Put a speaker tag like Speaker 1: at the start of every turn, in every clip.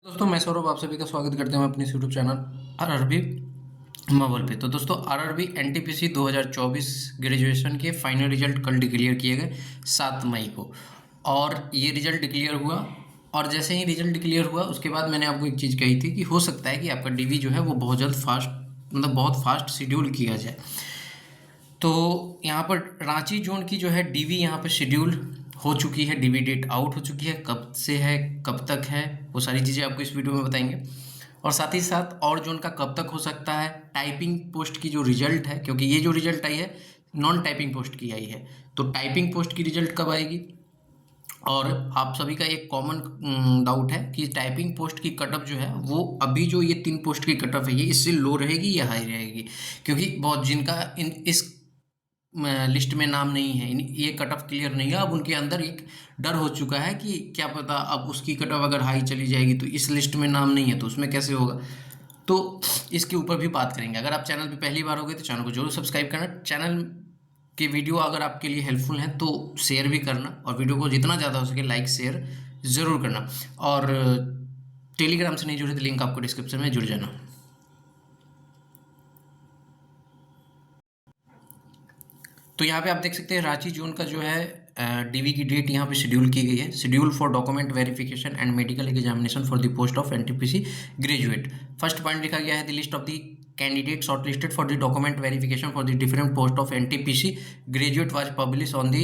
Speaker 1: दोस्तों मैं सौरभ आप सभी का स्वागत करते हैं अपने यूट्यूब चैनल आरआरबी मावल पे। तो दोस्तों आरआरबी एनटीपीसी 2024 ग्रेजुएशन के फाइनल रिजल्ट कल डिक्लेयर किए गए 7 मई को, और ये रिजल्ट डिक्लेयर हुआ। और जैसे ही रिजल्ट डिक्लेयर हुआ उसके बाद मैंने आपको एक चीज़ कही थी कि हो सकता है कि आपका डीवी जो है वो बहुत जल्द बहुत फास्ट शेड्यूल किया जाए। तो यहाँ पर रांची जोन की जो है डीवी यहाँ पर शेड्यूल हो चुकी है, डीवी डेट आउट हो चुकी है, कब से है कब तक है वो सारी चीज़ें आपको इस वीडियो में बताएंगे। और साथ ही साथ और जोन का कब तक हो सकता है, टाइपिंग पोस्ट की जो रिजल्ट है, क्योंकि ये जो रिजल्ट आई है नॉन टाइपिंग पोस्ट की आई है, तो टाइपिंग पोस्ट की रिजल्ट कब आएगी। और आप सभी का एक कॉमन डाउट है कि टाइपिंग पोस्ट की कटअप जो है वो अभी जो ये 3 पोस्ट की कटअप है ये इससे लो रहेगी या हाई रहेगी, क्योंकि बहुत जिनका इस लिस्ट में नाम नहीं है, ये कट ऑफ क्लियर नहीं है, अब उनके अंदर एक डर हो चुका है कि क्या पता अब उसकी कट ऑफ अगर हाई चली जाएगी तो इस लिस्ट में नाम नहीं है तो उसमें कैसे होगा। तो इसके ऊपर भी बात करेंगे। अगर आप चैनल पे पहली बार हो गए तो चैनल को जरूर सब्सक्राइब करना। चैनल के वीडियो अगर आपके लिए हेल्पफुल हैं तो शेयर भी करना, और वीडियो को जितना ज़्यादा हो सके लाइक शेयर ज़रूर करना। और टेलीग्राम से नहीं जुड़े तो लिंक आपको डिस्क्रिप्शन में जुड़ जाना। तो यहाँ पे आप देख सकते हैं रांची जोन का जो है डीवी की डेट यहाँ पे शेड्यूल की गई है। Schedule for document verification and medical examination for the post of NTPC graduate. First point लिखा गया है the list of the candidate shortlisted for the document verification for the different post of NTPC graduate was publish on the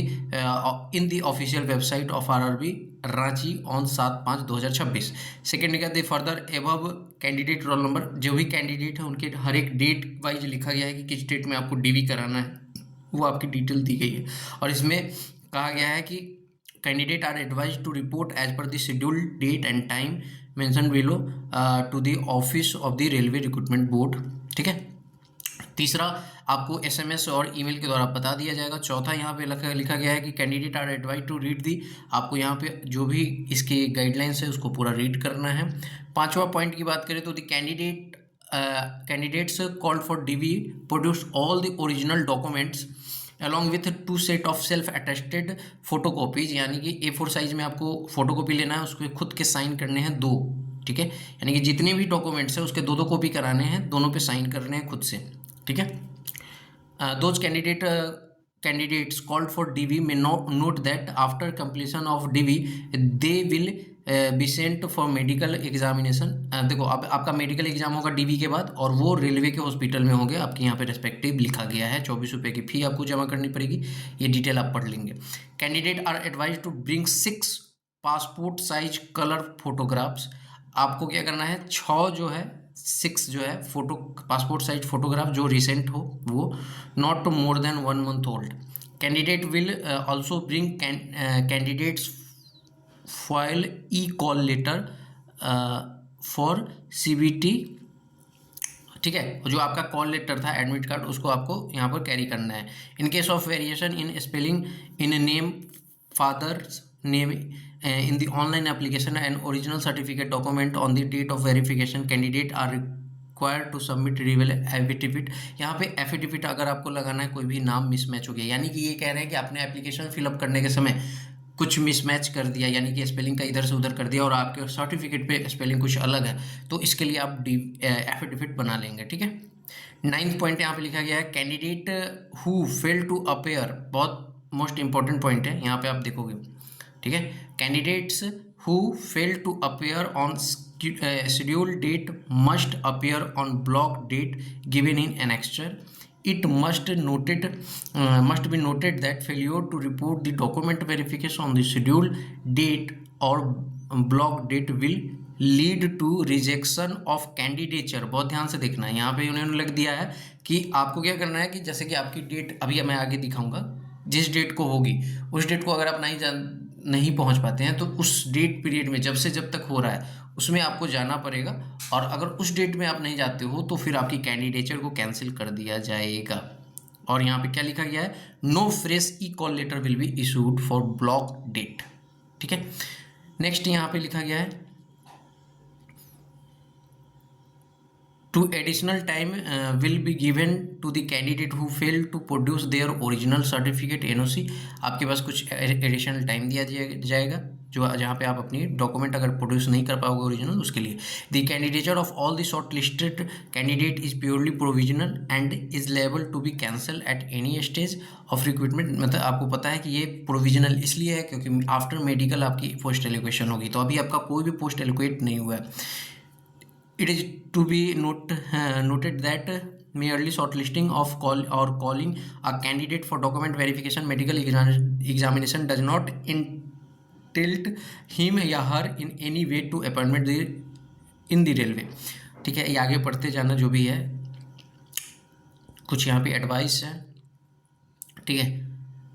Speaker 1: in the official website of RRB Ranchi on 7/5/2026। Second लिखा the further above candidate roll number, जो भी candidate है उनके हर एक date wise लिखा गया है कि किस डेट में आपको डीवी कराना है, वो आपकी डिटेल दी गई है। और इसमें कहा गया है कि candidate are advise to report as per the schedule date and time mention below to the office of the railway recruitment board. ठीक है। तीसरा, आपको एसएमएस और ईमेल के द्वारा बता दिया जाएगा। चौथा, यहाँ पे लिखा गया है कि candidate are advise to read the, आपको यहाँ पे जो भी इसकी गाइडलाइंस है उसको पूरा रीड करना है। पांचवा पॉइंट की बात करें तो the candidates called for DV produced all the original documents along with 2 set of self attested photocopies, यानी कि A4 साइज में आपको फोटोकॉपी लेना है, उसके खुद के साइन करने हैं 2। ठीक है, यानी कि जितने भी डॉक्यूमेंट्स हैं उसके 2 कॉपी कराने हैं, दोनों पे साइन करने हैं खुद से। ठीक है। Those candidates called for DV may note that after completion of DV they will be sent for medical examination। देखो अब आपका मेडिकल एग्जाम होगा डीवी के बाद, और वो रेलवे के हॉस्पिटल में होंगे। आपके यहाँ पे रेस्पेक्टिव लिखा गया है, 24 रुपये की फी आपको जमा करनी पड़ेगी, ये डिटेल आप पढ़ लेंगे। Candidate are advise to bring 6 passport size colour photographs. आपको क्या करना है, 6 जो है 6 जो है फोटो पासपोर्ट साइज फोटोग्राफ जो रिसेंट हो, वो not more than 1 month old. Candidate will also bring candidates foil e call letter for CBT. ठीक है, जो आपका कॉल लेटर था एडमिट कार्ड, उसको आपको यहाँ पर कैरी करना है। In case of variation in spelling in name father's name in the online application and original certificate document on the date of verification candidate are required to submit रिवेल affidavit. यहाँ पे affidavit अगर आपको लगाना है कोई भी नाम मिसमैच हो गया, यानी कि ये कह रहे हैं कि आपने एप्लीकेशन फिलअप करने के समय कुछ मिसमैच कर दिया, यानी कि स्पेलिंग का इधर से उधर कर दिया और आपके सर्टिफिकेट पे स्पेलिंग कुछ अलग है, तो इसके लिए आप एफिडेविट बना लेंगे। ठीक है। 9th पॉइंट यहाँ पे लिखा गया है candidate who fail to appear, बहुत मोस्ट इंपॉर्टेंट पॉइंट है, यहाँ पे आप देखोगे। ठीक है, candidates who fail to appear on schedule date must appear on block date given in annexure. It must be noted that failure to report the document verification on the scheduled date or block date will lead to rejection of candidature। बहुत ध्यान से देखना है, यहाँ पे उन्होंने लिख दिया है कि आपको क्या करना है कि जैसे कि आपकी डेट अभी मैं आगे दिखाऊंगा, जिस डेट को होगी उस डेट को अगर आप नहीं पहुंच पाते हैं तो उस डेट पीरियड में जब से जब तक हो रहा है उसमें आपको जाना पड़ेगा, और अगर उस डेट में आप नहीं जाते हो तो फिर आपकी कैंडिडेचर को कैंसिल कर दिया जाएगा। और यहाँ पे क्या लिखा गया है, no fresh e call letter will be issued for block date. ठीक है। नेक्स्ट यहाँ पे लिखा गया है to additional time will be given to the candidate who fail to produce their original certificate NOC. आपके पास कुछ एडिशनल टाइम दिया जाएगा जो जहाँ पे आप अपनी डॉक्यूमेंट अगर प्रोड्यूस नहीं कर पाओगे ओरिजिनल, उसके लिए the candidature of all the short listed candidate is purely provisional and is liable to be cancel at any stage of recruitment. मतलब आपको पता है कि ये प्रोविजनल इसलिए है क्योंकि आफ्टर मेडिकल आपकी पोस्ट एलोकेशन होगी, तो अभी आपका कोई भी पोस्ट एलोकेट नहीं हुआ है। It is to be noted that merely shortlisting of calling a candidate for document verification medical examination does not entitle him या her in any way to appointment in the railway। ठीक है, ये आगे पढ़ते जाना जो भी है, कुछ यहाँ पे एडवाइस है। ठीक है,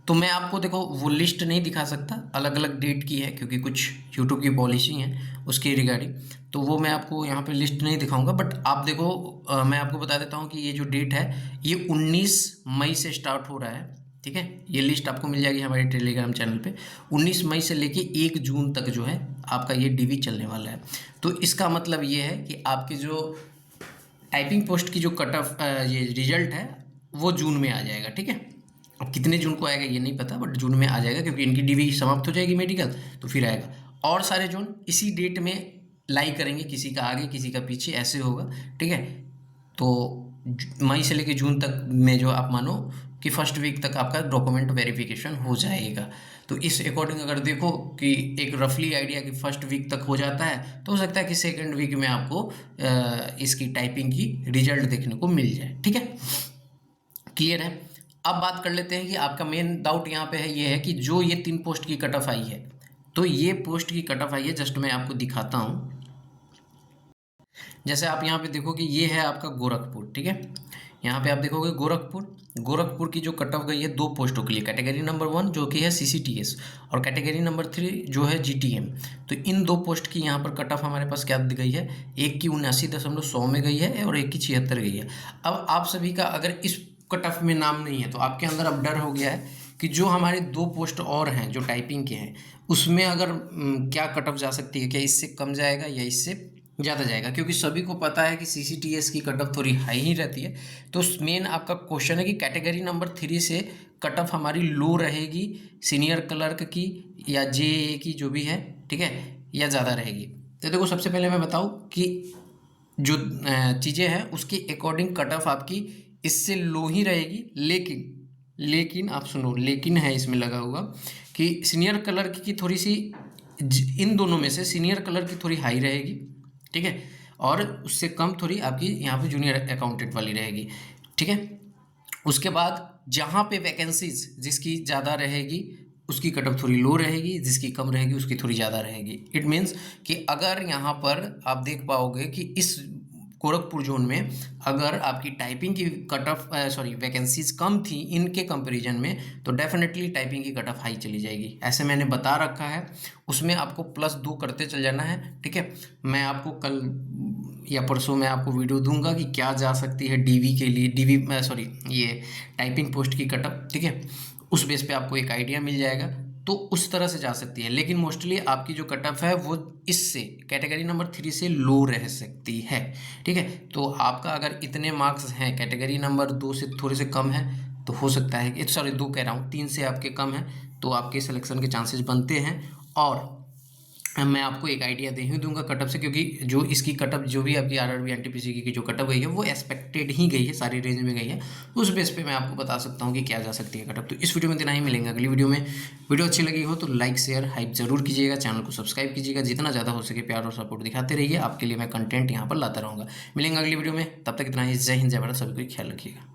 Speaker 1: तो मैं आपको देखो वो लिस्ट नहीं दिखा सकता, अलग अलग डेट की है क्योंकि कुछ यूट्यूब की पॉलिसी है उसके रिगार्डिंग, तो वो मैं आपको यहाँ पे लिस्ट नहीं दिखाऊंगा। बट आप देखो मैं आपको बता देता हूँ कि ये जो डेट है ये 19 मई से स्टार्ट हो रहा है। ठीक है, ये लिस्ट आपको मिल जाएगी हमारे टेलीग्राम चैनल पे। 19 मई से लेके 1 जून तक जो है आपका ये डीवी चलने वाला है। तो इसका मतलब ये है कि आपके जो टाइपिंग पोस्ट की जो कट ऑफ ये रिजल्ट है वो जून में आ जाएगा। ठीक है, अब कितने जून को आएगा ये नहीं पता, बट जून में आ जाएगा क्योंकि इनकी डीवी समाप्त हो जाएगी मेडिकल, तो फिर आएगा। और सारे जून इसी डेट में लाई करेंगे, किसी का आगे किसी का पीछे, ऐसे होगा। ठीक है, तो मई से लेकर जून तक में जो आप मानो कि फर्स्ट वीक तक आपका डॉक्यूमेंट वेरिफिकेशन हो जाएगा। तो इस अकॉर्डिंग अगर देखो कि एक रफली आइडिया कि फर्स्ट वीक तक हो जाता है, तो हो सकता है कि सेकेंड वीक में आपको इसकी टाइपिंग की रिजल्ट देखने को मिल जाए। ठीक है, क्लियर है। अब बात कर लेते हैं कि आपका मेन डाउट यहाँ पे है, ये है कि जो ये 3 पोस्ट की कट ऑफ आई है, तो ये पोस्ट की कट ऑफ आई है, जस्ट मैं आपको दिखाता हूँ। जैसे आप यहाँ पे देखो कि ये है आपका गोरखपुर। ठीक है, यहाँ पे आप देखोगे गोरखपुर की जो कट ऑफ गई है 2 पोस्टों के लिए, कैटेगरी नंबर 1 जो कि है CCTS और कैटेगरी नंबर 3 जो है GTM। तो इन 2 पोस्ट की यहाँ पर कट ऑफ हमारे पास क्या दी गई है, एक की 79.100 में गई है और एक की 76 गई है। अब आप सभी का अगर इस कट ऑफ में नाम नहीं है तो आपके अंदर अब डर हो गया है कि जो हमारे 2 पोस्ट और हैं जो टाइपिंग के हैं उसमें अगर क्या कट ऑफ जा सकती है, क्या इससे कम जाएगा या इससे ज़्यादा जाएगा, क्योंकि सभी को पता है कि CCTS की कट ऑफ थोड़ी हाई ही रहती है। तो मेन आपका क्वेश्चन है कि कैटेगरी नंबर 3 से कट ऑफ हमारी लो रहेगी सीनियर क्लर्क की या JA की जो भी है, ठीक है, या ज़्यादा रहेगी। तो देखो सबसे पहले मैं बताऊँ कि जो चीज़ें हैं उसके अकॉर्डिंग कट ऑफ आपकी इससे लो ही रहेगी, लेकिन आप सुनो, लेकिन है इसमें लगा हुआ कि सीनियर क्लर्क की थोड़ी सी, इन दोनों में से सीनियर क्लर्क की थोड़ी हाई रहेगी। ठीक है, और उससे कम थोड़ी आपकी यहाँ पे जूनियर अकाउंटेंट वाली रहेगी। ठीक है, उसके बाद जहाँ पे वैकेंसीज जिसकी ज़्यादा रहेगी उसकी कट ऑफ थोड़ी लो रहेगी, जिसकी कम रहेगी उसकी थोड़ी ज़्यादा रहेगी। इट मीन्स कि अगर यहाँ पर आप देख पाओगे कि इस गोरखपुर जोन में अगर आपकी टाइपिंग की कट ऑफ वैकेंसीज कम थी इनके कंपैरिजन में, तो डेफिनेटली टाइपिंग की कट ऑफ हाई चली जाएगी। ऐसे मैंने बता रखा है, उसमें आपको +2 करते चल जाना है। ठीक है, मैं आपको कल या परसों में आपको वीडियो दूंगा कि क्या जा सकती है डीवी के लिए, ये टाइपिंग पोस्ट की कट ऑफ। ठीक है, उस बेस पे आपको एक आइडिया मिल जाएगा, तो उस तरह से जा सकती है। लेकिन मोस्टली आपकी जो कट ऑफ है वो इससे कैटेगरी नंबर 3 से लो रह सकती है। ठीक है, तो आपका अगर इतने मार्क्स हैं, कैटेगरी नंबर 2 से थोड़े से कम है, तो हो सकता है कि 2 कह रहा हूँ, 3 से आपके कम है तो आपके सिलेक्शन के चांसेस बनते हैं। और मैं आपको एक आइडिया दे ही दूंगा कट ऑफ से, क्योंकि जो इसकी कट ऑफ जो भी आपकी RRB NTPC की जो कट ऑफ गई है वो एक्सपेक्टेड ही गई है, सारी रेंज में गई है। उस बेस पे मैं आपको बता सकता हूँ कि क्या जा सकती है कट ऑफ। तो इस वीडियो में इतना ही, मिलेंगे अगली वीडियो में। वीडियो अच्छी लगी हो तो लाइक शेयर हाइप जरूर कीजिएगा, चैनल को सब्सक्राइब कीजिएगा, जितना ज़्यादा हो सके प्यार और सपोर्ट दिखाते रहिए। आपके लिए मैं कंटेंट यहाँ पर लाता रहूँगा। मिलेंगे अगली वीडियो में, तब तक इतना ही। जय हिंद, जय भारत, सभी को ख्याल रखिएगा।